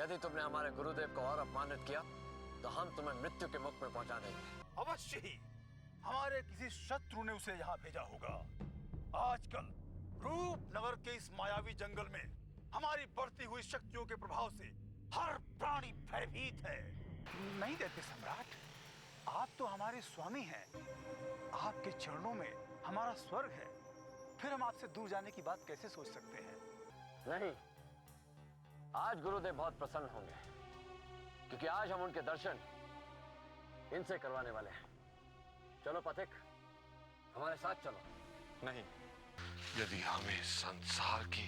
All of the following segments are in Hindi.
यदि तुमने हमारे गुरुदेव को और अपमानित किया तो हम तुम्हें मृत्यु के मुख में पहुंचा देंगे। अवश्य ही हमारे किसी शत्रु ने उसे यहाँ भेजा होगा। आजकल रूपनगर के इस मायावी जंगल में हमारी बढ़ती हुई शक्तियों के प्रभाव से हर प्राणी भयभीत है। नहीं देते सम्राट, आप तो हमारे स्वामी हैं। आपके चरणों में हमारा स्वर्ग है, फिर हम आपसे दूर जाने की बात कैसे सोच सकते हैं? नहीं, आज गुरुदेव बहुत प्रसन्न होंगे क्योंकि आज हम उनके दर्शन इनसे करवाने वाले हैं। चलो पथिक, हमारे साथ चलो। नहीं, यदि हमें संसार की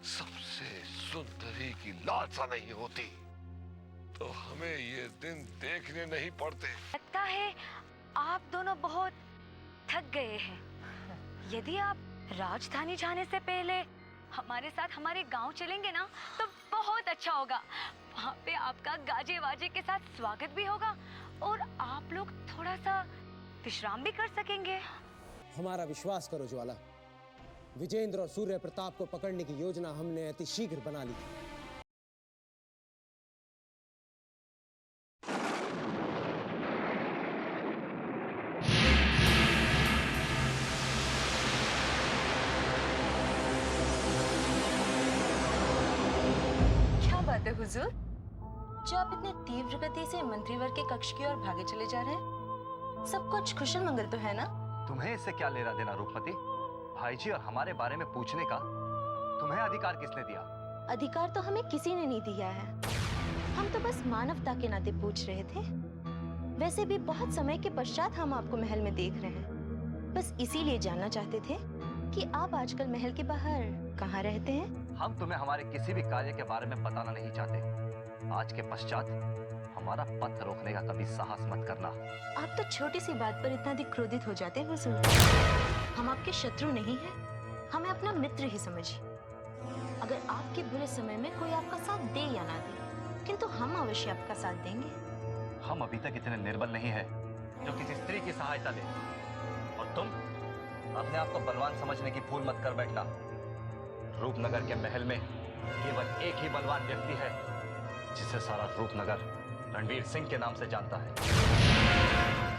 सबसे सुंदरी की लालसा नहीं होती तो हमें ये दिन देखने नहीं पड़ते। लगता है आप दोनों बहुत थक गए हैं। यदि आप राजधानी जाने से पहले हमारे साथ हमारे गांव चलेंगे ना तो बहुत अच्छा होगा। वहाँ पे आपका गाजे वाजे के साथ स्वागत भी होगा और आप लोग थोड़ा सा विश्राम भी कर सकेंगे। हमारा विश्वास करो ज्वाला, विजेंद्र और सूर्य प्रताप को पकड़ने की योजना हमने अति शीघ्र बना ली थी। क्या बात है हुजूर, जो आप इतने तीव्र गति से मंत्रीवर के कक्ष की ओर भागे चले जा रहे हैं? सब कुछ कुशल मंगल तो है ना? तुम्हें इससे क्या लेना देना रूपमती? भाई जी और हमारे बारे में पूछने का तुम्हें अधिकार किसने दिया? अधिकार तो हमें किसी ने नहीं दिया है। हम तो बस मानवता के नाते पूछ रहे थे। वैसे भी बहुत समय के पश्चात हम आपको महल में देख रहे हैं। बस इसीलिए जानना चाहते थे कि आप आजकल महल के बाहर कहाँ रहते हैं? हम तुम्हें हमारे किसी भी कार्य के बारे में बताना नहीं चाहते। आज के पश्चात हमारा पथ रोकने का कभी साहस मत करना। आप तो छोटी सी बात पर इतना अधिक क्रोधित हो जाते हैं हुजूर। हम आपके शत्रु नहीं हैं, हमें अपना मित्र ही समझिए। अगर आपके बुरे समय में कोई आपका साथ दे या ना दे, किंतु हम अवश्य आपका साथ देंगे। हम अभी तक इतने निर्बल नहीं है जो किसी स्त्री की सहायता ले। और तुम अपने आप को बलवान समझने की भूल मत कर बैठना। रूपनगर के महल में केवल एक ही बलवान व्यक्ति है जिसे सारा रूपनगर रणवीर सिंह के नाम से जानता है।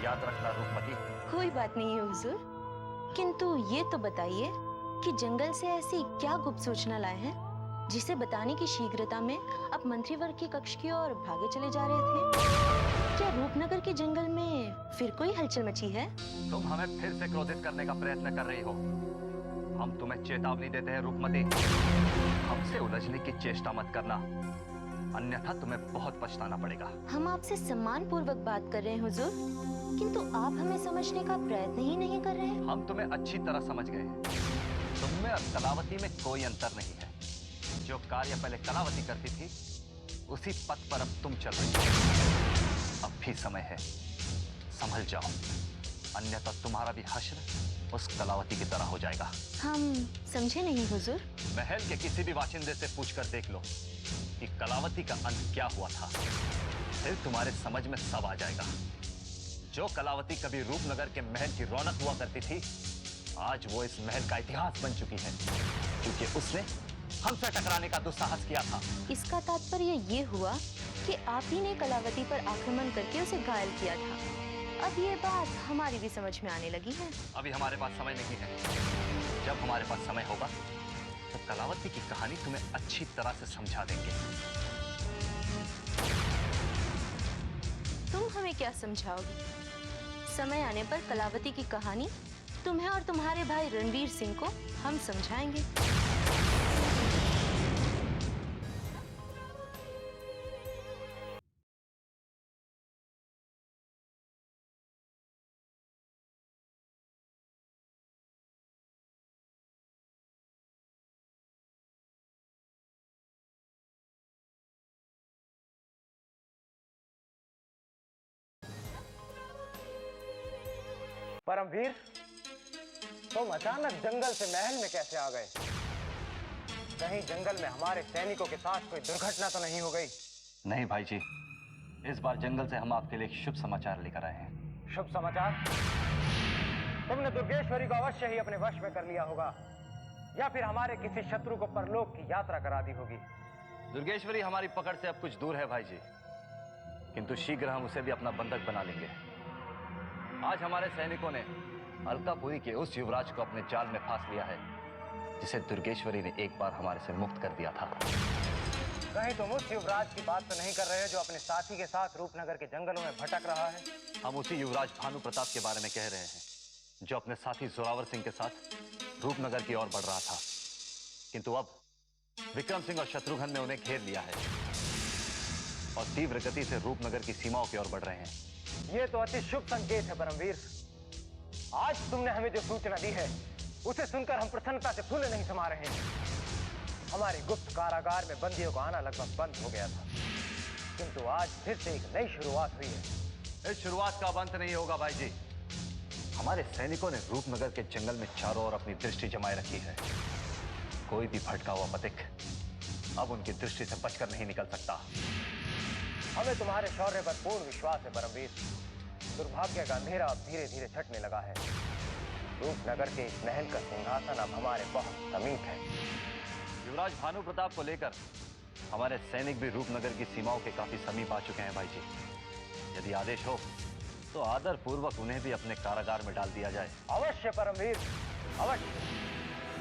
याद रखना रूपमती। कोई बात नहीं है हुजूर, किंतु ये तो बताइए कि जंगल से ऐसी क्या गुप्त सूचना लाए हैं जिसे बताने की शीघ्रता में आप मंत्रीवर्ग के कक्ष की ओर भागे चले जा रहे थे? क्या रूपनगर के जंगल में फिर कोई हलचल मची है? तुम हमें फिर से क्रोधित करने का प्रयत्न कर रही हो। हम तुम्हें चेतावनी देते हैं रूपमती, हमसे उलझने की चेष्टा मत करना, अन्यथा तुम्हें बहुत पछताना पड़ेगा। हम आपसे सम्मान पूर्वक बात कर रहे हैं हुजूर, किंतु आप हमें समझने का प्रयत्न ही नहीं कर रहे हैं। हम तुम्हें अच्छी तरह समझ गए हैं। तुम में और कलावती में कोई अंतर नहीं है। जो कार्य पहले कलावती करती थी उसी पथ पर अब तुम चल रही हो। अब भी समय है, संभल जाओ, अन्यथा तुम्हारा भी हश्र उस कलावती की तरह हो जाएगा। हम समझे नहीं हुजूर। महल के किसी भी वाशिंदे से पूछकर देख लो कि कलावती का अंत क्या हुआ था, फिर तुम्हारे समझ में सब आ जाएगा। जो कलावती कभी रूपनगर के महल की रौनक हुआ करती थी, आज वो इस महल का इतिहास बन चुकी है, क्योंकि उसने हमसे टकराने का दुस्साहस किया था। इसका तात्पर्य ये हुआ कि आप ही ने कलावती पर आक्रमण करके उसे घायल किया था। अब ये बात हमारी भी समझ में आने लगी है। अभी हमारे पास समय नहीं है। जब हमारे पास समय होगा तो कलावती की कहानी तुम्हें अच्छी तरह से समझा देंगे। तुम हमें क्या समझाओगे? समय आने पर कलावती की कहानी तुम्हें और तुम्हारे भाई रणवीर सिंह को हम समझाएंगे। परमवीर, तुम अचानक जंगल से महल में कैसे आ गए? कहीं जंगल में हमारे सैनिकों के साथ कोई दुर्घटना तो नहीं हो गई? नहीं भाई जी, इस बार जंगल से हम आपके लिए एक शुभ समाचार लेकर आए हैं। शुभ समाचार? तुमने दुर्गेश्वरी को अवश्य ही अपने वश में कर लिया होगा, या फिर हमारे किसी शत्रु को परलोक की यात्रा करा दी होगी। दुर्गेश्वरी हमारी पकड़ से अब कुछ दूर है भाई जी, किंतु शीघ्र हम उसे भी अपना बंधक बना लेंगे। आज हमारे सैनिकों ने अलकापुरी के उस युवराज को अपने जाल में फांस लिया है जिसे दुर्गेश्वरी ने एक बार हमारे से मुक्त कर दिया था। कहीं तुम उस युवराज की बात तो नहीं कर रहे हो जो अपने साथी के साथ रूपनगर के जंगलों में भटक रहा है? हम उसी युवराज भानु प्रताप के बारे में कह रहे हैं जो अपने साथी जोरावर सिंह के साथ रूपनगर की ओर बढ़ रहा था, किंतु अब विक्रम सिंह और शत्रुघ्न ने उन्हें घेर लिया है और तीव्र गति से रूपनगर की सीमाओं की ओर बढ़ रहे हैं। ये तो अति शुभ संकेत है परमवीर। आज तुमने हमें जो सूचना दी है उसे सुनकर हम प्रसन्नता से फूले नहीं समा रहे हैं। हमारे गुप्त कारागार में बंदियों को आना लगभग बंद हो गया था, किंतु आज फिर से एक नई शुरुआत हुई है। इस शुरुआत का अब अंत नहीं होगा भाई जी। हमारे सैनिकों ने रूपनगर के जंगल में चारों ओर अपनी दृष्टि जमाए रखी है। कोई भी भटका हुआ पथिक अब उनकी दृष्टि से बचकर नहीं निकल सकता। हमें तुम्हारे शौर्य पर पूर्ण विश्वास है परमवीर। दुर्भाग्य का अंधेरा अब धीरे धीरे छटने लगा है। रूपनगर के इस महल का सिंहासन अब हमारे बहुत समीप है। युवराज भानु प्रताप को लेकर हमारे सैनिक भी रूपनगर की सीमाओं के काफी समीप आ चुके हैं भाई जी। यदि आदेश हो तो आदर पूर्वक उन्हें भी अपने कारागार में डाल दिया जाए। अवश्य परमवीर, अवश्य।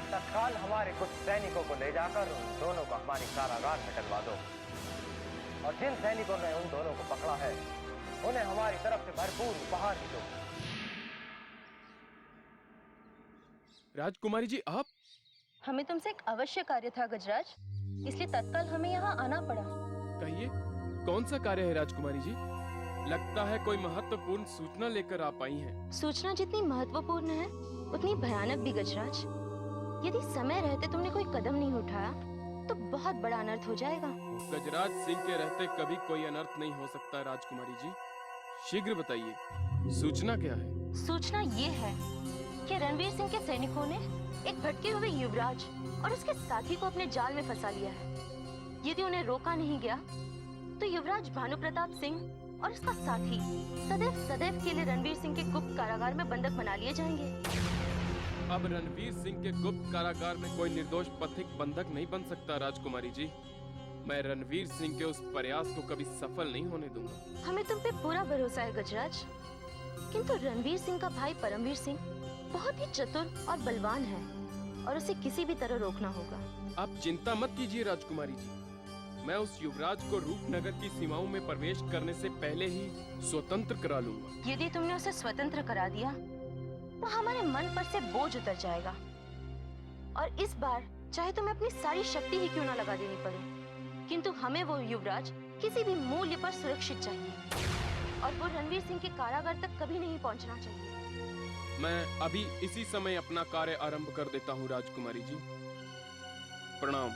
तत्काल हमारे कुछ सैनिकों को ले जाकर उन दोनों को हमारी कारागार में डलवा दो और जिन सैनिकों ने उन दोनों को पकड़ा है उन्हें हमारी तरफ से भरपूर उपहार भी दो। राजकुमारी जी, आप? हमें तुमसे एक अवश्य कार्य था गजराज, इसलिए तत्काल हमें यहाँ आना पड़ा। कहिए, कौन सा कार्य है राजकुमारी जी? लगता है कोई महत्वपूर्ण सूचना लेकर आप आई हैं। सूचना जितनी महत्वपूर्ण है उतनी भयानक भी गजराज। यदि समय रहते तुमने कोई कदम नहीं उठाया तो बहुत बड़ा अनर्थ हो जाएगा। गजराज सिंह के रहते कभी कोई अनर्थ नहीं हो सकता राजकुमारी जी। शीघ्र बताइए, सूचना क्या है? सूचना ये है कि रणवीर सिंह के सैनिकों ने एक भटके हुए युवराज और उसके साथी को अपने जाल में फंसा लिया है। यदि उन्हें रोका नहीं गया तो युवराज भानु प्रताप सिंह और उसका साथी सदैव सदैव के लिए रणवीर सिंह के गुप्त कारागार में बंधक बना लिए जाएंगे। अब रणवीर सिंह के गुप्त कारागार में कोई निर्दोष पथिक बंधक नहीं बन सकता राजकुमारी जी। मैं रणवीर सिंह के उस प्रयास को कभी सफल नहीं होने दूंगा। हमें तुम पे पूरा भरोसा है गजराज, किंतु रणवीर सिंह का भाई परमवीर सिंह बहुत ही चतुर और बलवान है और उसे किसी भी तरह रोकना होगा। आप चिंता मत कीजिए राजकुमारी जी, मैं उस युवराज को रूपनगर की सीमाओं में प्रवेश करने से पहले ही स्वतंत्र करा लूंगा। यदि तुमने उसे स्वतंत्र करा दिया तो हमारे मन पर से बोझ उतर जाएगा और इस बार चाहे तुम्हें अपनी सारी शक्ति ही क्यों ना लगा देनी पड़े, किंतु हमें वो युवराज किसी भी मूल्य पर सुरक्षित चाहिए और वो रणवीर सिंह के कारागार तक कभी नहीं पहुंचना चाहिए। मैं अभी इसी समय अपना कार्य आरंभ कर देता हूँ राजकुमारी जी। प्रणाम।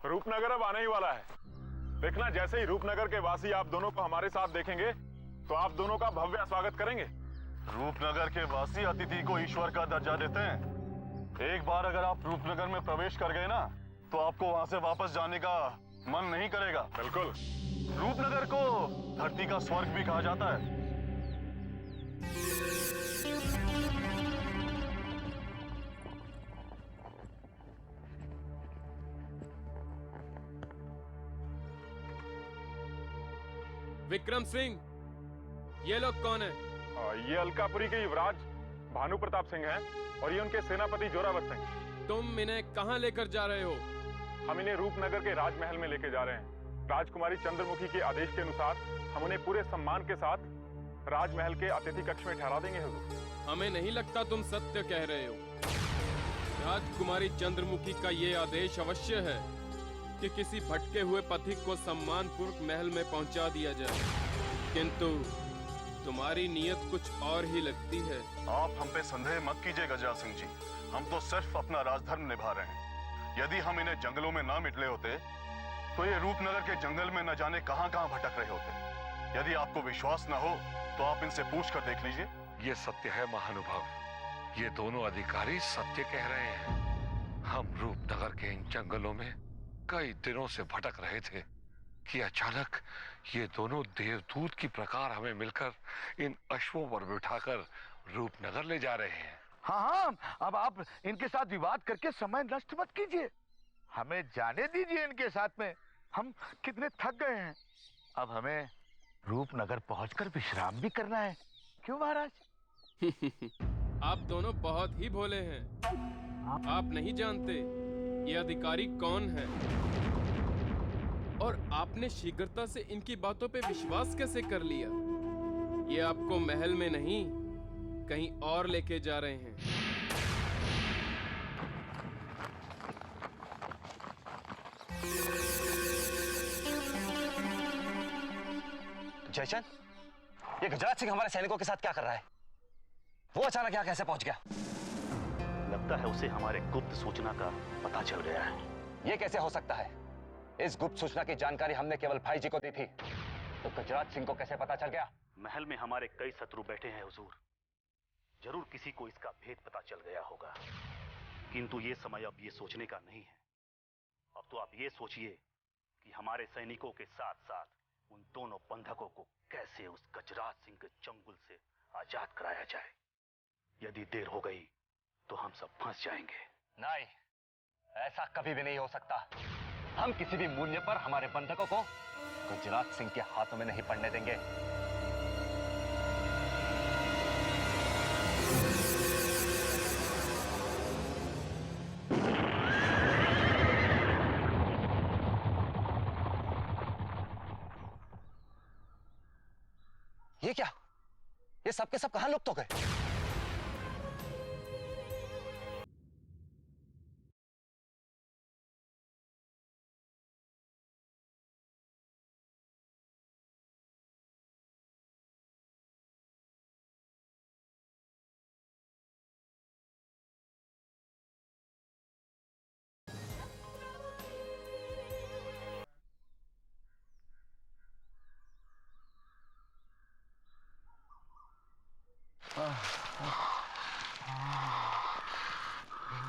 रूपनगर अब आने ही वाला है। देखना, जैसे ही रूपनगर के वासी आप दोनों को हमारे साथ देखेंगे तो आप दोनों का भव्य स्वागत करेंगे। रूपनगर के वासी अतिथि को ईश्वर का दर्जा देते हैं। एक बार अगर आप रूपनगर में प्रवेश कर गए ना तो आपको वहां से वापस जाने का मन नहीं करेगा। बिल्कुल। रूपनगर को धरती का स्वर्ग भी कहा जाता है। विक्रम सिंह, ये लोग कौन है? ये अलकापुरी के युवराज भानु प्रताप सिंह हैं और ये उनके सेनापति जोरावर सिंह। तुम इन्हें कहाँ लेकर जा रहे हो? हम इन्हें रूपनगर के राजमहल में लेके जा रहे हैं। राजकुमारी चंद्रमुखी के आदेश के अनुसार हम उन्हें पूरे सम्मान के साथ राजमहल के अतिथि कक्ष में ठहरा देंगे हुजूर। हमें नहीं लगता तुम सत्य कह रहे हो। राजकुमारी चंद्रमुखी का ये आदेश अवश्य है कि किसी भटके हुए पथिक को सम्मानपूर्वक महल में पहुंचा दिया जाए, किंतु तुम्हारी नीयत कुछ और ही लगती है। आप हम पे संदेह मत कीजिए गजराज सिंह जी, हम तो सिर्फ अपना राजधर्म निभा रहे हैं। यदि हम इन्हें जंगलों में ना मिटले होते तो ये रूपनगर के जंगल में न जाने कहां कहां भटक रहे होते। यदि आपको विश्वास न हो तो आप इनसे पूछ कर देख लीजिए। ये सत्य है महानुभाव, ये दोनों अधिकारी सत्य कह रहे हैं। हम रूपनगर के इन जंगलों में कई दिनों से भटक रहे थे, कि अचानक ये दोनों देवदूत की प्रकार हमें मिलकर इन अश्वों पर बिठाकर रूपनगर ले जा रहे हैं। हाँ हाँ, अब आप इनके साथ विवाद करके समय नष्ट मत कीजिए, हमें जाने दीजिए इनके साथ में। हम कितने थक गए हैं, अब हमें रूपनगर पहुंचकर विश्राम भी करना है, क्यों महाराज? आप दोनों बहुत ही भोले हैं। आप नहीं जानते ये अधिकारी कौन है, और आपने शीघ्रता से इनकी बातों पे विश्वास कैसे कर लिया? ये आपको महल में नहीं कहीं और लेके जा रहे हैं। जयचंद, ये गजराज सिंह हमारे सैनिकों के साथ क्या कर रहा है? वो अचानक यहाँ कैसे पहुंच गया? लगता है उसे हमारे गुप्त सूचना का पता चल गया है। ये कैसे हो सकता है? इस गुप्त सूचना की जानकारी हमने केवल भाई जी को दी थी, तो गजराज सिंह को कैसे पता चल गया? महल में हमारे कई शत्रु बैठे हैं हुजूर, जरूर किसी को इसका भेद पता चल गया होगा। किंतु ये समय अब ये सोचने का नहीं है। अब तो आप ये सोचिए कि हमारे सैनिकों के साथ साथ उन दोनों बंधकों को कैसे उस गजराज सिंह के चंगुल से आजाद कराया जाए। यदि देर हो गई तो हम सब फंस जाएंगे। नहीं, ऐसा कभी भी नहीं हो सकता। हम किसी भी मूल्य पर हमारे बंधकों को गजराज सिंह के हाथों में नहीं पड़ने देंगे। ये क्या? ये सब के सब कहां लुप्त हो गए?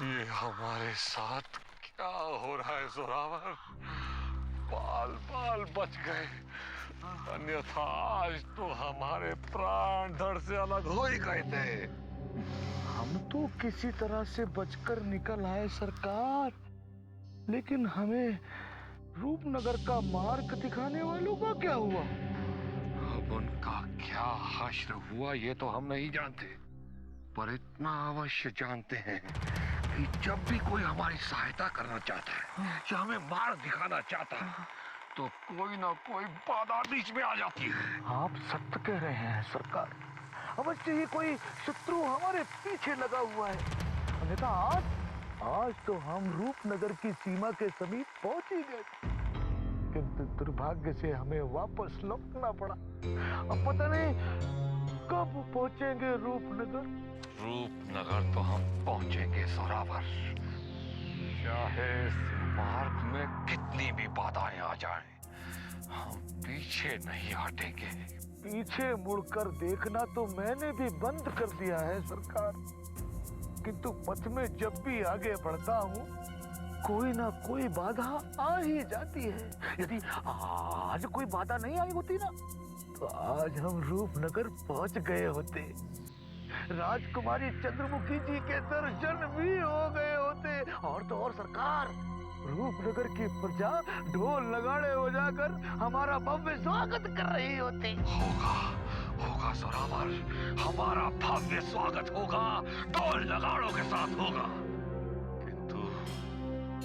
ये हमारे साथ क्या हो रहा है जोरावर? बाल बाल बच गए, अन्यथा आज तो हमारे प्राण धड़ से अलग हो ही गए थे। हम तो किसी तरह से बचकर निकल आए सरकार, लेकिन हमें रूपनगर का मार्ग दिखाने वालों का क्या हुआ? अब उनका क्या हश्र हुआ ये तो हम नहीं जानते, पर इतना अवश्य जानते हैं कि जब भी कोई हमारी सहायता करना चाहता है या हमें मार्ग दिखाना चाहता है तो कोई ना कोई बाधा बीच में आ जाती है। आप सत्य कह रहे हैं सरकार, अवश्य ही कोई शत्रु हमारे पीछे लगा हुआ है। अन्यथा आज तो हम रूपनगर की सीमा के समीप पहुंच ही गए, किंतु दुर्भाग्य से हमें वापस लौटना पड़ा। अब पता नहीं कब पहुंचेंगे रूपनगर। रूपनगर तो हम पहुंचेंगे जोरावर, चाहे इस मार्ग में कितनी भी बाधाएं आ जाएं, हम पीछे नहीं हटेंगे। पीछे मुड़कर देखना तो मैंने भी बंद कर दिया है सरकार, किंतु पथ में जब भी आगे बढ़ता हूँ कोई ना कोई बाधा आ ही जाती है। यदि आज कोई बाधा नहीं आई होती ना तो आज हम रूपनगर पहुंच गए होते, राजकुमारी चंद्रमुखी जी के दर्शन भी हो गए होते, और तो और सरकार रूपनगर की प्रजा ढोल नगाड़े बजाकर हमारा भव्य स्वागत कर रही होती। होगा जोरावर, हमारा भव्य स्वागत होगा, ढोल नगाड़ों के साथ होगा। किंतु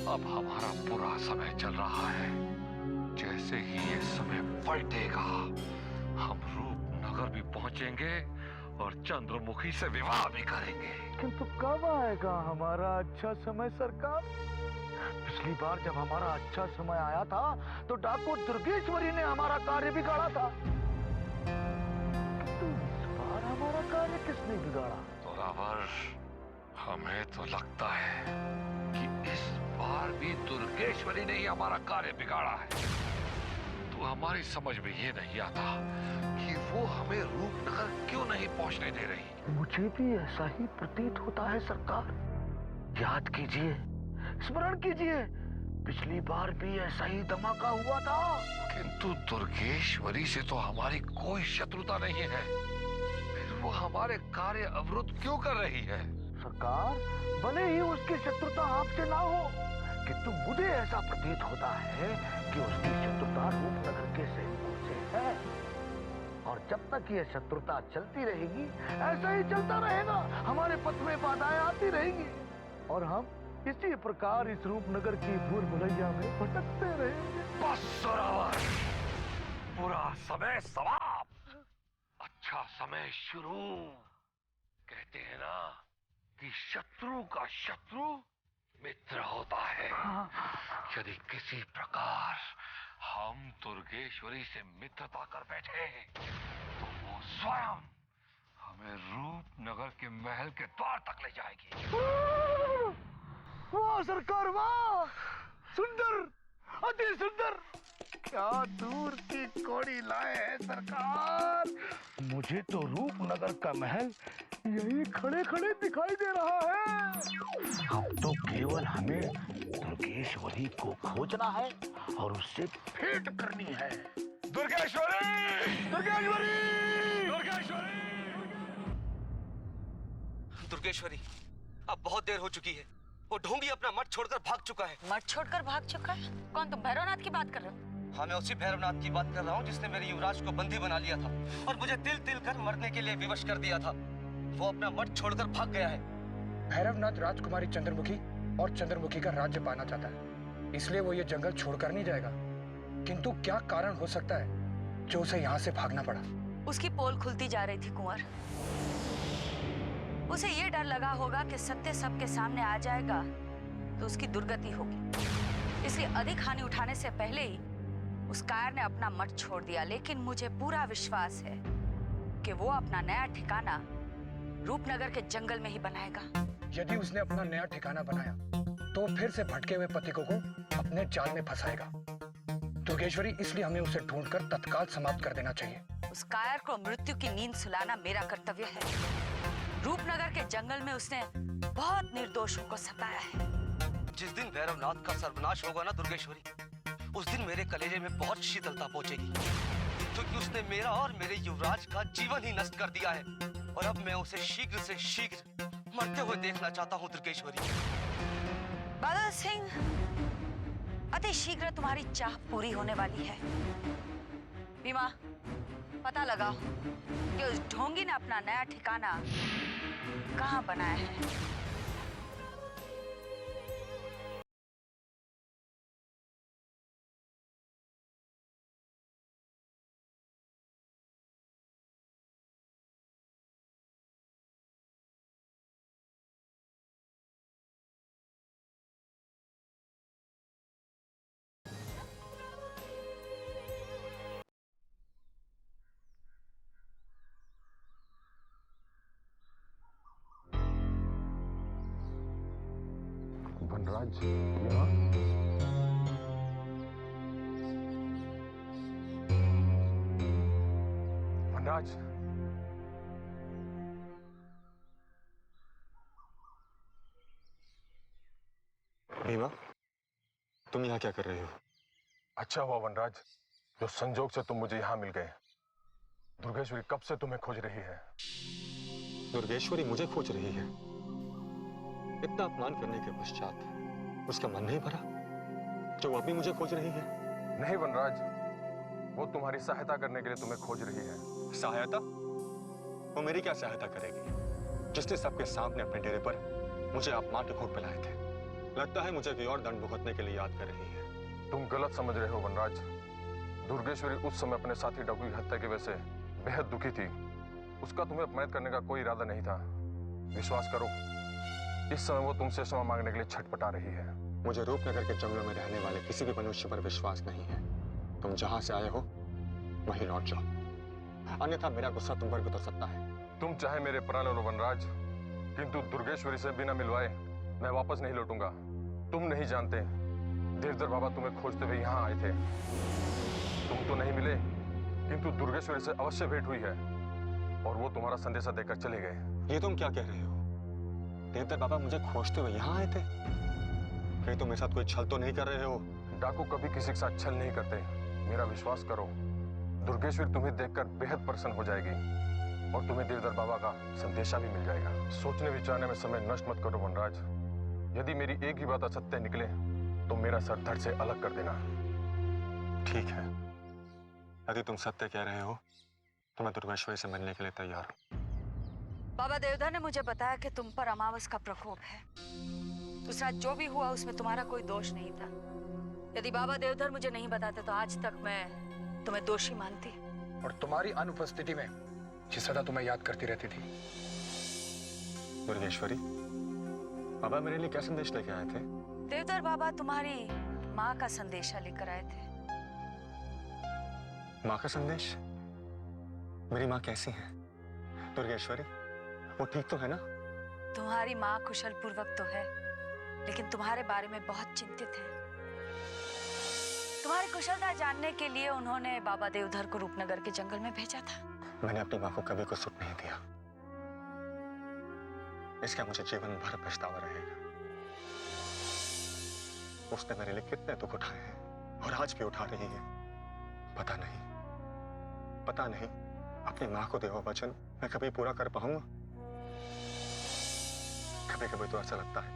अब हमारा बुरा समय चल रहा है। जैसे ही ये समय पलटेगा हम रूपनगर भी पहुंचेंगे और चंद्रमुखी से विवाह भी करेंगे। किंतु कब आएगा हमारा अच्छा समय सरकार? पिछली बार जब हमारा अच्छा समय आया था तो डाकू दुर्गेश्वरी ने हमारा कार्य बिगाड़ा था, किंतु इस बार हमारा कार्य किसने बिगाड़ा? जोरावर, हमें तो लगता है कि इस बार भी दुर्गेश्वरी ने ही हमारा कार्य बिगाड़ा है। तो हमारी समझ में ये नहीं आता कि वो हमें रूपनगर क्यों नहीं पहुंचने दे रही। मुझे भी ऐसा ही प्रतीत होता है सरकार। याद कीजिए, स्मरण कीजिए, पिछली बार भी ऐसा ही धमाका हुआ था। किंतु दुर्गेश्वरी से तो हमारी कोई शत्रुता नहीं है, फिर वो हमारे कार्य अवरुद्ध क्यों कर रही है? सरकार, भले ही उसकी शत्रुता आपसे ना हो, किंतु मुझे ऐसा प्रतीत होता है कि उसकी शत्रुता रूपनगर के सैनिकों से है। और जब तक ये शत्रुता चलती रहेगी, ऐसा ही चलता रहेगा। हमारे पथ में बाधाएं आती रहेंगी और हम इसी प्रकार इस रूपनगर की भूल भुलैया में भटकते रहेंगे। बस जोरावर, पूरा समय समाप्त, अच्छा समय शुरू। कहते हैं ना कि शत्रु का शत्रु मित्र होता है। यदि किसी प्रकार हम दुर्गेश्वरी से मित्रता कर बैठे तो वो स्वयं हमें रूपनगर के महल के द्वार तक ले जाएगी। वाह सरकार, वाह! सुंदर, अति सुंदर! क्या दूर की कौड़ी लाए हैं सरकार! मुझे तो रूपनगर का महल यही खड़े खड़े दिखाई दे रहा है। अब तो केवल हमें दुर्गेश्वरी को खोजना है और उससे भेंट करनी है। दुर्गेश्वरी! दुर्गेश्वरी! दुर्गेश्वरी! दुर्गेश्वरी, अब बहुत देर हो चुकी है। वो ढोंगी अपना मठ छोड़कर भाग चुका है। मठ छोड़कर भाग चुका है? कौन? तुम भैरवनाथ की बात कर रहे हो? हाँ, मैं उसी भैरवनाथ की बात कर रहा हूँ जिसने मेरे युवराज को बंदी बना लिया था और मुझे तिल तिल कर मरने के लिए विवश कर दिया था। वो अपना मठ छोड़कर भाग गया है। भैरवनाथ राजकुमारी चंद्रमुखी और चंद्रमुखी का राज्य पाना चाहता है, इसलिए वो ये जंगल छोड़कर नहीं जाएगा। किंतु क्या कारण हो सकता है जो उसे यहाँ से भागना पड़ा? उसकी पोल खुलती जा रही थी कुंवर। उसे ये डर लगा होगा कि सत्य सबके सामने आ जाएगा तो उसकी दुर्गति होगी, इसलिए अधिक हानि उठाने से पहले ही उस कायर ने अपना मठ छोड़ दिया। लेकिन मुझे पूरा विश्वास है कि वो अपना नया ठिकाना रूपनगर के जंगल में ही बनाएगा। यदि उसने अपना नया ठिकाना बनाया तो फिर से भटके हुए पथिकों को अपने जाल में फंसाएगा। दुर्गेश्वरी, इसलिए हमें उसे ढूंढकर तत्काल समाप्त कर देना चाहिए। उस कायर को मृत्यु की नींद सुलाना मेरा कर्तव्य है। रूपनगर के जंगल में उसने बहुत निर्दोषों को सताया है। जिस दिन भैरवनाथ का सर्वनाश होगा ना दुर्गेश्वरी, उस दिन मेरे कलेजे में बहुत शीतलता पहुंचेगी, क्योंकि उसने मेरा और मेरे युवराज का जीवन ही नष्ट कर दिया है और अब मैं उसे शीघ्र से शीघ्र मरते हुए देखना चाहता हूँ। दुर्गेश्वरी, बादल सिंह, अति शीघ्र तुम्हारी चाह पूरी होने वाली है। भीमा, पता लगाओ कि उस ढोंगी ने अपना नया ठिकाना कहाँ बनाया है। वनराज, वनराज, भीमा, तुम यहाँ क्या कर रहे हो? अच्छा हुआ वनराज जो संजोग से तुम मुझे यहाँ मिल गए। दुर्गेश्वरी कब से तुम्हें खोज रही है। दुर्गेश्वरी मुझे खोज रही है? इतना अपमान करने के पश्चात उसका मन नहीं भरा जो वो अभी मुझे खोज रही है? नहीं वनराज, वो तुम्हारी सहायता करने के लिए तुम्हें खोज रही है। सहायता? वो मेरी क्या सहायता करेगी जिसने सबके सामने अपने डेरे पर मुझे अपमान के घूंट पिलाए थे? लगता है मुझे कोई और दंड भुगतने के लिए याद कर रही है। तुम गलत समझ रहे हो वनराज। दुर्गेश्वरी उस समय अपने साथी डाकू की हत्या की वजह से बेहद दुखी थी। उसका तुम्हें अपमानित करने का कोई इरादा नहीं था। विश्वास करो, इस समय वो तुमसे क्षमा मांगने के लिए छटपटा रही है। मुझे रूपनगर के जंगलों में रहने वाले किसी भी मनुष्य पर विश्वास नहीं है। तुम जहां से आए हो वहीं लौट जाओ, अन्यथा मेरा गुस्सा तुम पर भी उतर सकता है। तुम चाहे मेरे प्राण लो वनराज, किंतु दुर्गेश्वरी से बिना मिलवाए मैं वापस नहीं लौटूंगा। तुम नहीं जानते, देवधर बाबा तुम्हें खोजते हुए यहाँ आए थे। तुम तो नहीं मिले, किंतु दुर्गेश्वरी से अवश्य भेंट हुई है और वो तुम्हारा संदेशा देकर चले गए। ये तुम क्या कह रहे हो? देवधर बाबा मुझे खोजते हुए यहाँ आए थे? कहीं तुम मेरे साथ कोई छल तो नहीं कर रहे हो? डाकू कभी किसी के साथ छल नहीं करते, मेरा विश्वास करो। दुर्गेश्वरी तुम्हें देखकर बेहद प्रसन्न हो जाएगी और तुम्हें देवधर बाबा का संदेशा भी मिल जाएगा। सोचने विचारने में समय नष्ट मत करो वनराज। यदि मेरी एक ही बात असत्य निकले तो मेरा सर धड़ से अलग कर देना। ठीक है, यदि तुम सत्य कह रहे हो तो मैं दुर्गेश्वरी से मिलने के लिए तैयार हूँ। बाबा देवधर ने मुझे बताया कि तुम पर अमावस का प्रकोप है। उस रात जो भी हुआ उसमें तुम्हारा कोई दोष नहीं था। यदि बाबा देवधर मुझे नहीं बताते तो आज तक मैं तुम्हें दोषी मानती। और तुम्हारी अनुपस्थिति में ये सदा तुम्हें याद करती रहती थी। दुर्गेश्वरी, बाबा मेरे लिए क्या संदेश लेके आए थे? देवधर बाबा तुम्हारी माँ का संदेशा लेकर आए थे। माँ का संदेश? मेरी माँ कैसी है दुर्गेश्वरी? वो ठीक तो है ना? तुम्हारी माँ कुशल पूर्वक तो है, लेकिन तुम्हारे बारे में बहुत चिंतित है। तुम्हारी कुशलता जानने के लिए उन्होंने बाबा देवधर को रूपनगर के जंगल में भेजा था। मैंने अपनी माँ को कभी कुछ सुख नहीं दिया, इसका मुझे जीवन भर पछतावा रहेगा। उसने मेरे लिए कितने दुख उठाए हैं और आज भी उठा रही है। पता नहीं अपनी माँ को दिया वचन मैं कभी पूरा कर पाऊंगा। कभी कभी तो ऐसा लगता है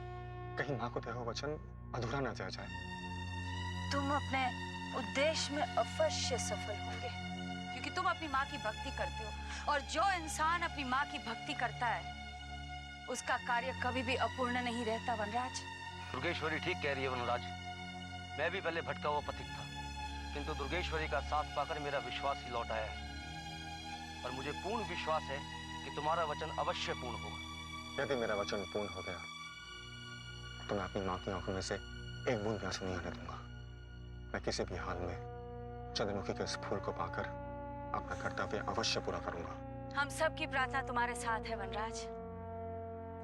कहीं माँ को दिया वचन अधूरा ना रह जाए। तुम अपने उद्देश्य में अवश्य सफल होंगे, क्योंकि तुम अपनी माँ की भक्ति करते हो, और जो इंसान अपनी माँ की भक्ति करता है उसका कार्य कभी भी अपूर्ण नहीं रहता। वनराज, दुर्गेश्वरी ठीक कह रही है वनराज। मैं भी पहले भटका हुआ पथिक था, किंतु दुर्गेश्वरी का साथ पाकर मेरा विश्वास ही लौट आया है, और मुझे पूर्ण विश्वास है कि तुम्हारा वचन अवश्य पूर्ण होगा। यदि मेरा वचन पूर्ण हो गया तो मैं अपनी माँ की आंखों में से एक बूंद भी आंसू नहीं आने दूंगा। मैं किसी भी हाल में चंद्रमुखी के इस फूल को पाकर अपना कर्तव्य अवश्य पूरा करूंगा। हम सब की प्रार्थना तुम्हारे साथ है वनराज,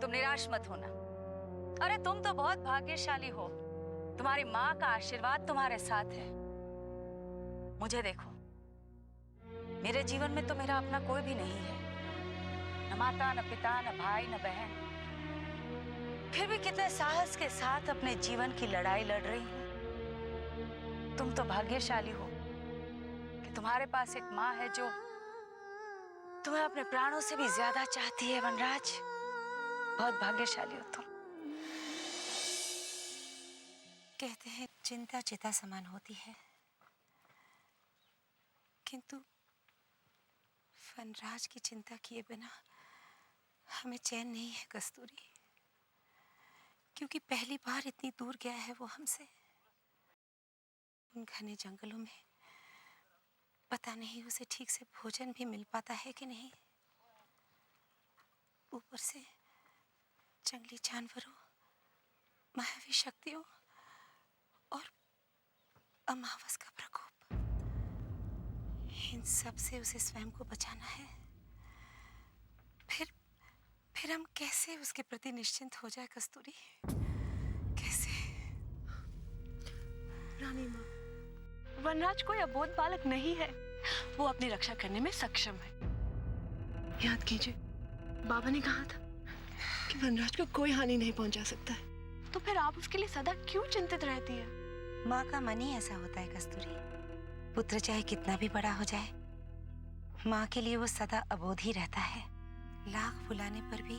तुम निराश मत होना। अरे तुम तो बहुत भाग्यशाली हो, तुम्हारी माँ का आशीर्वाद तुम्हारे साथ है। मुझे देखो, मेरे जीवन में तो मेरा अपना कोई भी नहीं है, न माता, न पिता, न भाई, न बहन। फिर भी कितने साहस के साथ अपने जीवन की लड़ाई लड़ रही हूँ। तुम तो भाग्यशाली हो कि तुम्हारे पास एक माँ है जो तुम्हें अपने प्राणों से भी ज्यादा चाहती है। वनराज, बहुत भाग्यशाली हो तुम। कहते हैं चिंता चिता समान होती है, किंतु वनराज की चिंता किए बिना हमें चैन नहीं है कस्तूरी, क्योंकि पहली बार इतनी दूर गया है वो हमसे। उन घने जंगलों में पता नहीं उसे ठीक से भोजन भी मिल पाता है कि नहीं। ऊपर से जंगली जानवरों, मायावी शक्तियों और अमावस का प्रकोप, इन सब से उसे स्वयं को बचाना है। फिर हम कैसे उसके प्रति निश्चिंत हो जाए कस्तूरी? कैसे? रानी माँ, वनराज कोई अबोध बालक नहीं है, वो अपनी रक्षा करने में सक्षम है। याद कीजिए, बाबा ने कहा था कि वनराज को कोई हानि नहीं पहुंचा सकता है। तो फिर आप उसके लिए सदा क्यों चिंतित रहती है? माँ का मन ही ऐसा होता है कस्तूरी। पुत्र चाहे कितना भी बड़ा हो जाए, माँ के लिए वो सदा अबोध ही रहता है। लाख बुलाने पर भी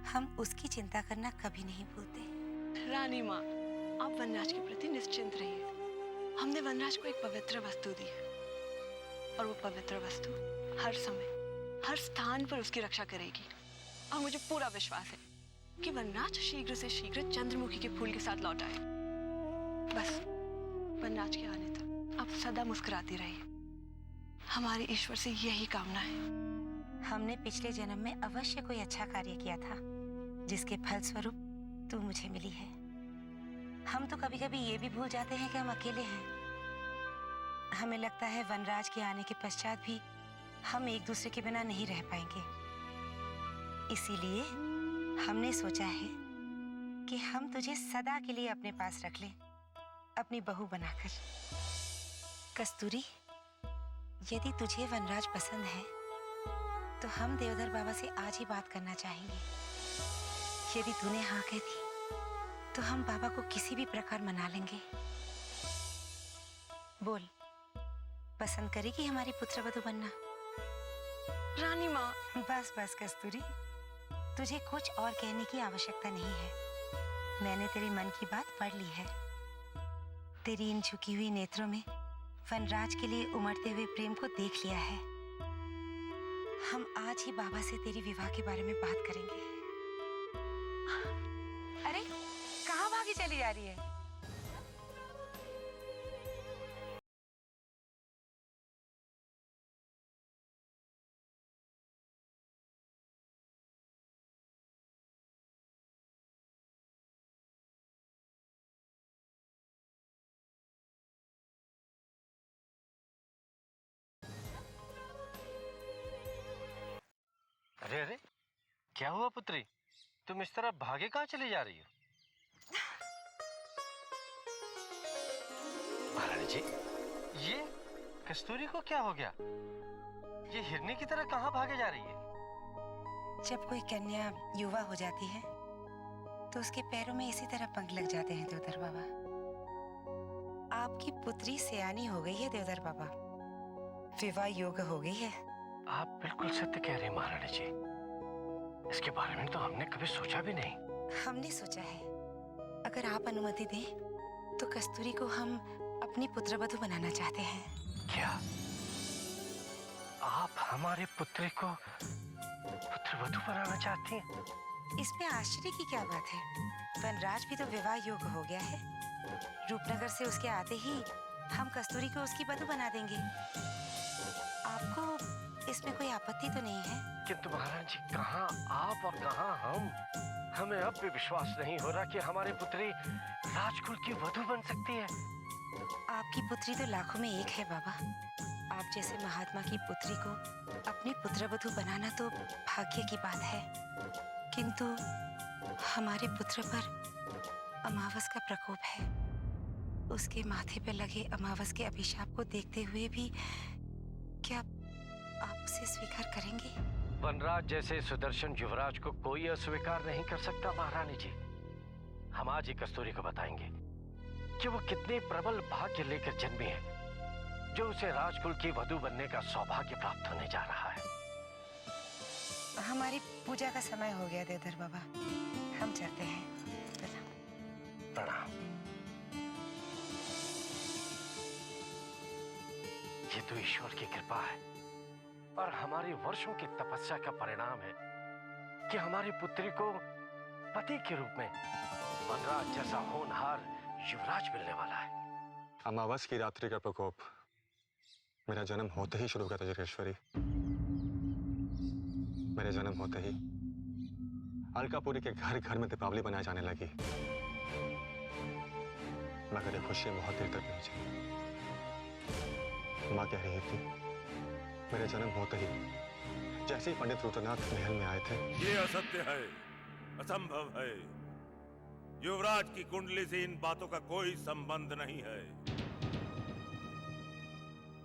हम उसकी चिंता करना कभी नहीं भूलते। रानी माँ, आप वनराज के प्रति निश्चिंत रहिए। हमने वनराज को एक पवित्र वस्तु दी है, और वो पवित्र वस्तु हर समय, हर स्थान पर उसकी रक्षा करेगी। और मुझे पूरा विश्वास है कि वनराज शीघ्र से शीघ्र चंद्रमुखी के फूल के साथ लौट आए। बस वनराज के आने तक आप सदा मुस्कुराती रहिए। हमारी ईश्वर से यही कामना है। हमने पिछले जन्म में अवश्य कोई अच्छा कार्य किया था, जिसके फलस्वरूप तू मुझे मिली है। हम तो कभी कभी ये भी भूल जाते हैं कि हम अकेले हैं। हमें लगता है वनराज के आने के पश्चात भी हम एक दूसरे के बिना नहीं रह पाएंगे। इसीलिए हमने सोचा है कि हम तुझे सदा के लिए अपने पास रख लें, अपनी बहू बनाकर। कस्तूरी, यदि तुझे वनराज पसंद है तो हम देवधर बाबा से आज ही बात करना चाहेंगे। यदि तूने हाँ कह दी तो हम बाबा को किसी भी प्रकार मना लेंगे। बोल, पसंद करेगी हमारी पुत्रवधू बनना? रानी माँ। बस बस कस्तूरी, तुझे कुछ और कहने की आवश्यकता नहीं है। मैंने तेरे मन की बात पढ़ ली है। तेरी इन झुकी हुई नेत्रों में वनराज के लिए उमड़ते हुए प्रेम को देख लिया है। हम आज ही बाबा से तेरी विवाह के बारे में बात करेंगे। अरे कहाँ भागी चली जा रही है? अरे अरे, क्या हुआ पुत्री? तुम इस तरह भागे कहाँ चली जा रही हो? महारानी जी, ये कस्तूरी को क्या हो गया? ये हिरनी की तरह कहाँ भागे जा रही है? जब कोई कन्या युवा हो जाती है तो उसके पैरों में इसी तरह पंख लग जाते हैं देवधर बाबा। आपकी पुत्री सयानी हो गई है देवधर बाबा, विवाह योग्य हो गई है। आप बिल्कुल सत्य कह रहे हैं महारानी जी। इसके बारे में तो हमने कभी सोचा भी नहीं। हमने सोचा है, अगर आप अनुमति दें तो कस्तूरी को हम अपनी पुत्रवधू बनाना चाहते हैं। क्या आप हमारे पुत्री को पुत्रवधू बनाना चाहती हैं? इसमें आश्चर्य की क्या बात है? वनराज भी तो विवाह योग्य हो गया है। रूपनगर से उसके आते ही हम कस्तूरी को उसकी वधू बना देंगे। आपको इसमें कोई आपत्ति तो नहीं है? किंतु महाराज जी, कहाँ आप और कहाँ हम? हमें अब भी विश्वास नहीं हो रहा कि हमारी पुत्री राजकुल की वधू बन सकती है। आपकी पुत्री तो लाखों में एक है बाबा। आप जैसे महात्मा की पुत्री को अपनी पुत्रवधू बनाना तो भाग्य की बात है, किंतु हमारे पुत्र पर अमावस का प्रकोप है। उसके माथे पर लगे अमावस के अभिशाप को देखते हुए भी क्या आप उसे स्वीकार करेंगे? वनराज जैसे सुदर्शन युवराज को कोई अस्वीकार नहीं कर सकता महारानी जी। हम आज ही कस्तूरी को बताएंगे कि वो कितने प्रबल भाग्य लेकर जन्मी है, जो उसे राजकुल की वधू बनने का सौभाग्य प्राप्त होने जा रहा है। हमारी पूजा का समय हो गया देवधर बाबा, हम चलते हैं। प्रणाम। ये तो ईश्वर की कृपा है और हमारी वर्षों की तपस्या का परिणाम है कि हमारी पुत्री को पति के रूप में वनराज जैसा होनहार युवराज मिलने वाला है। अमावस की रात्रि का प्रकोप मेरा जन्म होते ही शुरू हुआ था जगेश्वरी। मेरे जन्म होते ही अलकापुरी के घर घर में दीपावली बनाई जाने लगी, मगर ये खुशी बहुत देर तक नहीं चली। माँ कह रही थी मेरे जन्म होते ही जैसे ही पंडित रुद्रनाथ महल में आए थे। ये असत्य है, असंभव है। युवराज की कुंडली से इन बातों का कोई संबंध नहीं है।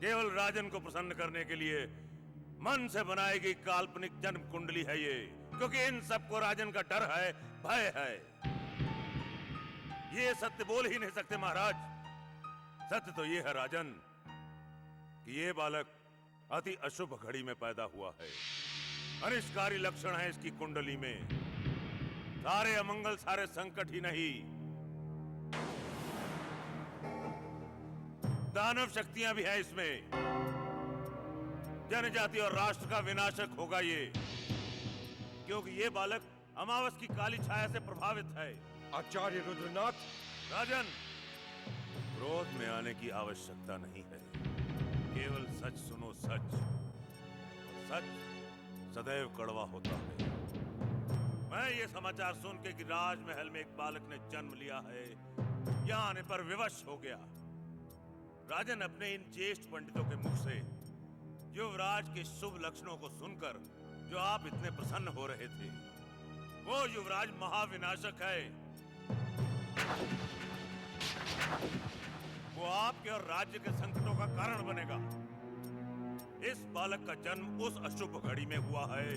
केवल राजन को प्रसन्न करने के लिए मन से बनाई गई काल्पनिक जन्म कुंडली है ये, क्योंकि इन सबको राजन का डर है, भय है। ये सत्य बोल ही नहीं सकते महाराज। सत्य तो ये है राजन कि ये बालक अति अशुभ घड़ी में पैदा हुआ है। अनिष्टकारी लक्षण है इसकी कुंडली में। सारे अमंगल, सारे संकट ही नहीं, दानव शक्तियां भी है इसमें। जनजाति और राष्ट्र का विनाशक होगा ये, क्योंकि ये बालक अमावस की काली छाया से प्रभावित है। आचार्य रुद्रनाथ, राजन, क्रोध में आने की आवश्यकता नहीं है। केवल सच सुनो, सच। सच सदैव कड़वा होता है। मैं ये समाचार सुन के कि राजमहल में एक बालक ने जन्म लिया है, यहाँ आने पर विवश हो गया। राजन अपने इन ज्येष्ठ पंडितों के मुख से युवराज के शुभ लक्षणों को सुनकर जो आप इतने प्रसन्न हो रहे थे, वो युवराज महाविनाशक है। वो आपके और राज्य के संकटों का कारण बनेगा। इस बालक का जन्म उस अशुभ घड़ी में हुआ है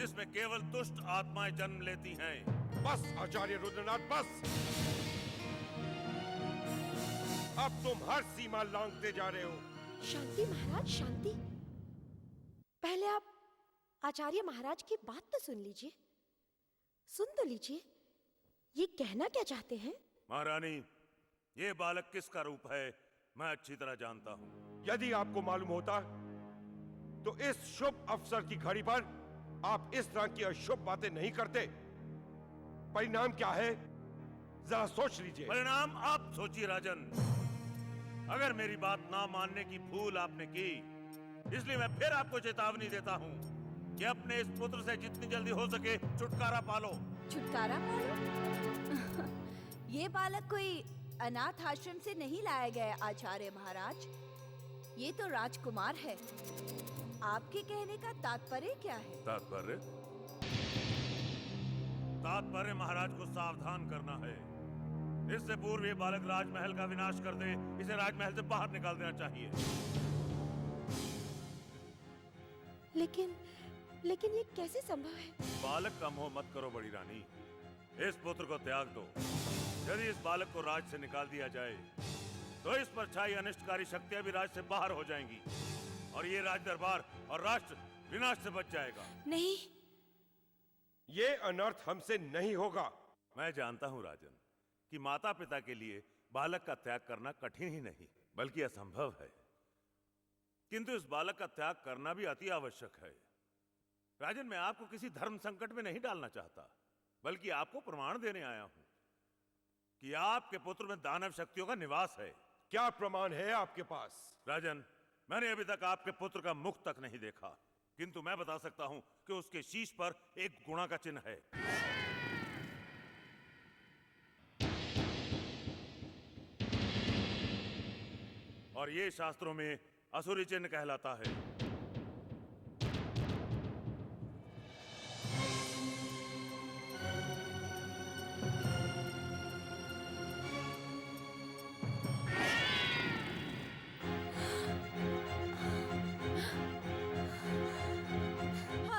जिसमें केवल दुष्ट आत्माएं जन्म लेती हैं। बस आचार्य रुद्रनाथ, बस। अब तुम हर सीमा लांघते जा रहे हो। शांति महाराज, शांति। पहले आप आचार्य महाराज की बात तो सुन लीजिए। सुन तो लीजिए, ये कहना क्या चाहते हैं? महारानी, ये बालक किसका रूप है मैं अच्छी तरह जानता हूँ। यदि आपको मालूम होता तो इस शुभ अवसर की घड़ी पर आप इस तरह की अशुभ बातें नहीं करते। परिणाम क्या है जरा सोच लीजिए। परिणाम आप सोचिए राजन। अगर मेरी बात ना मानने की भूल आपने की, इसलिए मैं फिर आपको चेतावनी देता हूँ कि अपने इस पुत्र से जितनी जल्दी हो सके छुटकारा पालो। छुटकारा पालो? ये बालक कोई अनाथ आश्रम से नहीं लाया गया आचार्य महाराज। ये तो राजकुमार है। आपके कहने का तात्पर्य क्या है? तात्पर्य महाराज को सावधान करना है। इससे पूर्व ये बालक राजमहल का विनाश कर दे, इसे राजमहल से बाहर निकाल देना चाहिए। लेकिन ये कैसे संभव है? बालक का मोह मत करो बड़ी रानी। इस पुत्र को त्याग दो। यदि इस बालक को राज से निकाल दिया जाए तो इस पर छाई अनिष्टकारी शक्तियां भी राज से बाहर हो जाएंगी और ये राज दरबार और राष्ट्र विनाश से बच जाएगा। नहीं, ये अनर्थ हमसे नहीं होगा। मैं जानता हूं राजन कि माता पिता के लिए बालक का त्याग करना कठिन ही नहीं बल्कि असंभव है, किंतु इस बालक का त्याग करना भी अति आवश्यक है। राजन, मैं आपको किसी धर्म संकट में नहीं डालना चाहता, बल्कि आपको प्रमाण देने आया हूं कि आपके पुत्र में दानव शक्तियों का निवास है। क्या प्रमाण है आपके पास? राजन, मैंने अभी तक आपके पुत्र का मुख तक नहीं देखा, किंतु मैं बता सकता हूं कि उसके शीश पर एक गुणा का चिन्ह है। और ये शास्त्रों में असुरी चिन्ह कहलाता है।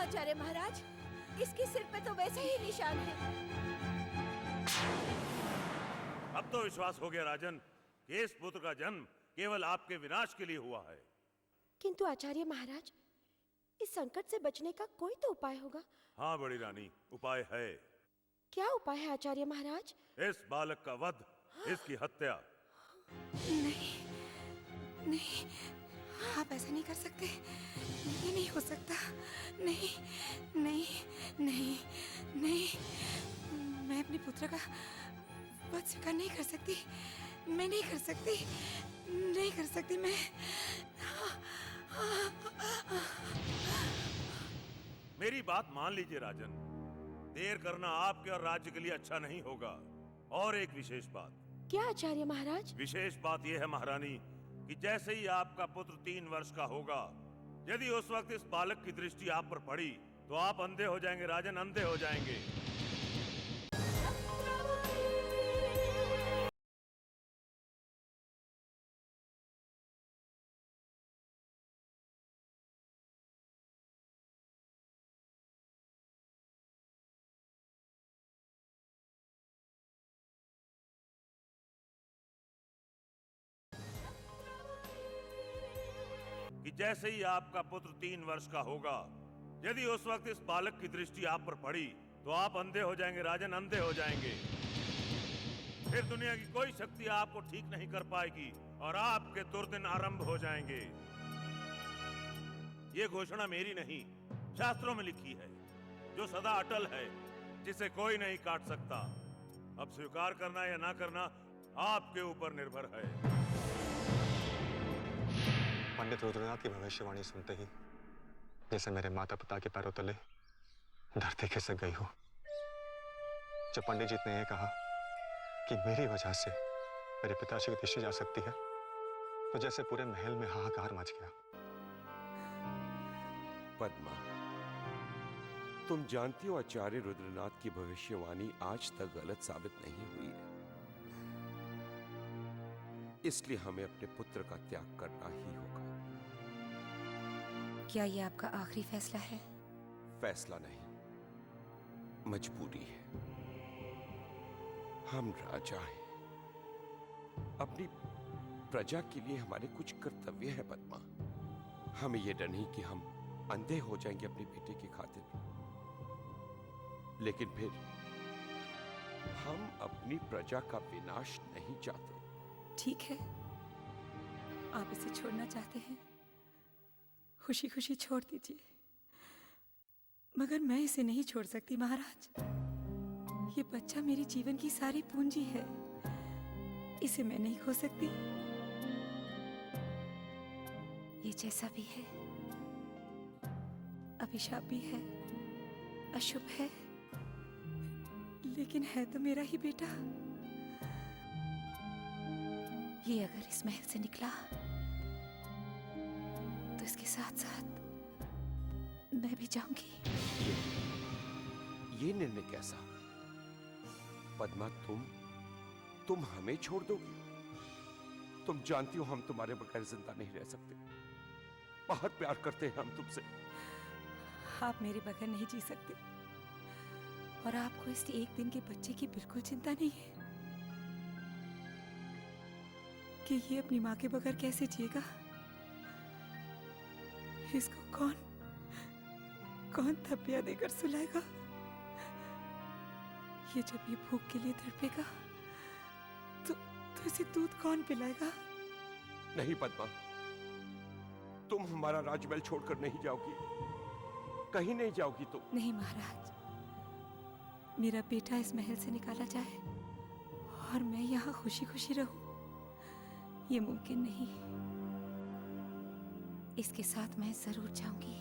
आचार्य महाराज, इसके सिर पे तो वैसे ही निशान है। अब तो विश्वास हो गया राजन कि इस पुत्र का जन्म केवल आपके विनाश के लिए हुआ है। किंतु आचार्य महाराज, इस संकट से बचने का कोई तो उपाय होगा। हाँ बड़ी रानी, उपाय है। क्या उपाय है आचार्य महाराज? इस बालक का वध, इसकी हत्या। नहीं, नहीं, आप ऐसा नहीं कर सकते। ये नहीं हो सकता। नहीं, नहीं, नहीं, नहीं, मैं अपने पुत्र का वध स्वीकार नहीं कर सकती। मैं नहीं कर सकती, नहीं कर सकती मैं। मेरी बात मान लीजिए राजन, देर करना आपके और राज्य के लिए अच्छा नहीं होगा। और एक विशेष बात। क्या आचार्य महाराज? विशेष बात यह है महारानी कि जैसे ही आपका पुत्र 3 वर्ष का होगा, यदि उस वक्त इस बालक की दृष्टि आप पर पड़ी तो आप अंधे हो जाएंगे राजन, अंधे हो जाएंगे। कि जैसे ही आपका पुत्र 3 वर्ष का होगा, यदि उस वक्त इस बालक की दृष्टि आप पर पड़ी तो आप अंधे हो जाएंगे राजन, अंधे हो जाएंगे। फिर दुनिया की कोई शक्ति आपको ठीक नहीं कर पाएगी और आपके दुर्दिन आरंभ हो जाएंगे। ये घोषणा मेरी नहीं, शास्त्रों में लिखी है, जो सदा अटल है, जिसे कोई नहीं काट सकता। अब स्वीकार करना या ना करना आपके ऊपर निर्भर है। पंडित रुद्रनाथ की भविष्यवाणी सुनते ही जैसे मेरे माता पिता के पैरों तले धरती खिसक गई हो। जब पंडित जी ने यह कहा कि मेरी वजह से मेरे पिताश्री की दृष्टि जा सकती है, तो जैसे पूरे महल में हाहाकार मच गया। पद्मा, तुम जानती हो आचार्य रुद्रनाथ की भविष्यवाणी आज तक गलत साबित नहीं हुई है, इसलिए हमें अपने पुत्र का त्याग करना ही होगा। क्या ये आपका आखिरी फैसला है? फैसला नहीं, मजबूरी है। हम राजा हैं, अपनी प्रजा के लिए हमारे कुछ कर्तव्य है पद्मा। हमें यह डर नहीं कि हम अंधे हो जाएंगे अपने बेटे की खातिर, लेकिन फिर हम अपनी प्रजा का विनाश नहीं चाहते। ठीक है, आप इसे छोड़ना चाहते हैं, खुशी खुशी छोड़ दीजिए, मगर मैं इसे नहीं छोड़ सकती महाराज। ये बच्चा मेरे जीवन की सारी पूंजी है, इसे मैं नहीं खो सकती। ये जैसा भी है, अभिशाप भी है, अशुभ है, लेकिन है तो मेरा ही बेटा। ये अगर इस महल से निकला तो इसके साथ साथ मैं भी जाऊंगी। ये निर्णय कैसा? पद्मा, तुम हमें छोड़ दोगी? तुम जानती हो हम तुम्हारे बगैर जिंदा नहीं रह सकते। बहुत प्यार करते हैं हम तुमसे। आप मेरे बगैर नहीं जी सकते, और आपको इस एक दिन के बच्चे की बिल्कुल चिंता नहीं है कि ये अपनी माँ के बगैर कैसे जिएगा। इसको कौन थप्पिया देकर सुलाएगा? ये जब ये भूख के लिए तड़पेगा तो इसे दूध कौन पिलाएगा? नहीं पद्मा, तुम हमारा राजमहल छोड़कर नहीं जाओगी, कहीं नहीं जाओगी तुम। नहीं महाराज, मेरा बेटा इस महल से निकाला जाए और मैं यहाँ खुशी खुशी रहूं, ये मुमकिन नहीं। इसके साथ मैं जरूर जाऊंगी,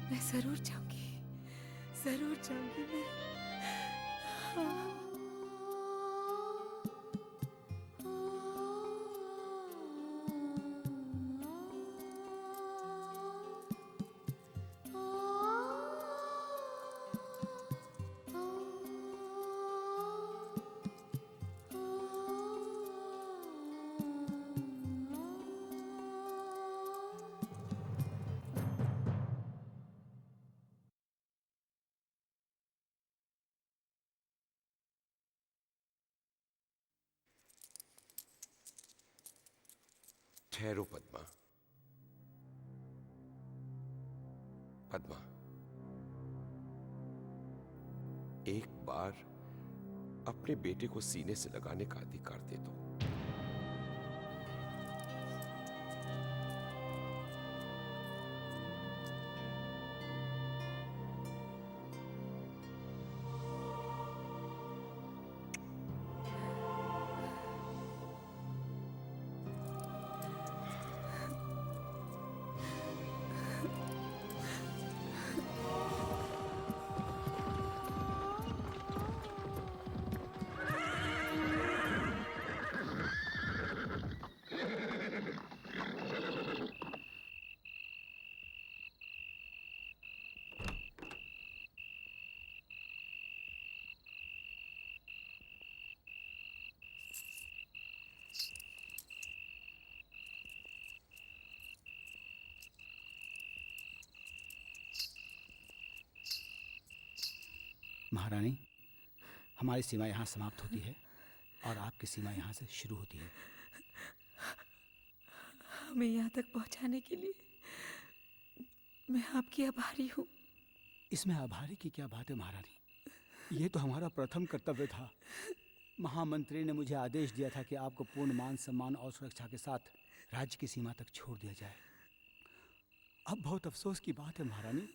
मैं जरूर जाऊंगी, जरूर जाऊंगी मैं। हाँ। ठहरो पद्मा। पद्मा, एक बार अपने बेटे को सीने से लगाने का अधिकार दे दो। महारानी, हमारी सीमा यहाँ समाप्त होती है और आपकी सीमा यहाँ से शुरू होती है। हमें यहाँ तक पहुँचाने के लिए मैं आपकी आभारी हूँ। इसमें आभारी की क्या बात है महारानी, ये तो हमारा प्रथम कर्तव्य था। महामंत्री ने मुझे आदेश दिया था कि आपको पूर्ण मान सम्मान और सुरक्षा के साथ राज्य की सीमा तक छोड़ दिया जाए। अब बहुत अफसोस की बात है महारानी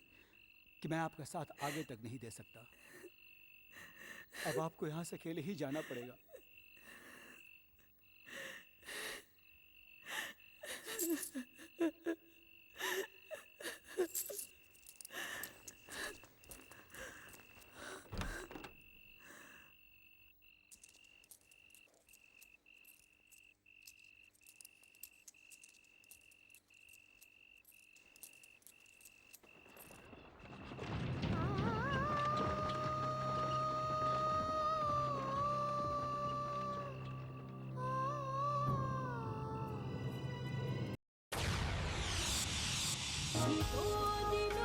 कि मैं आपका साथ आगे तक नहीं दे सकता। अब आपको यहाँ से अकेले ही जाना पड़ेगा। दो दिन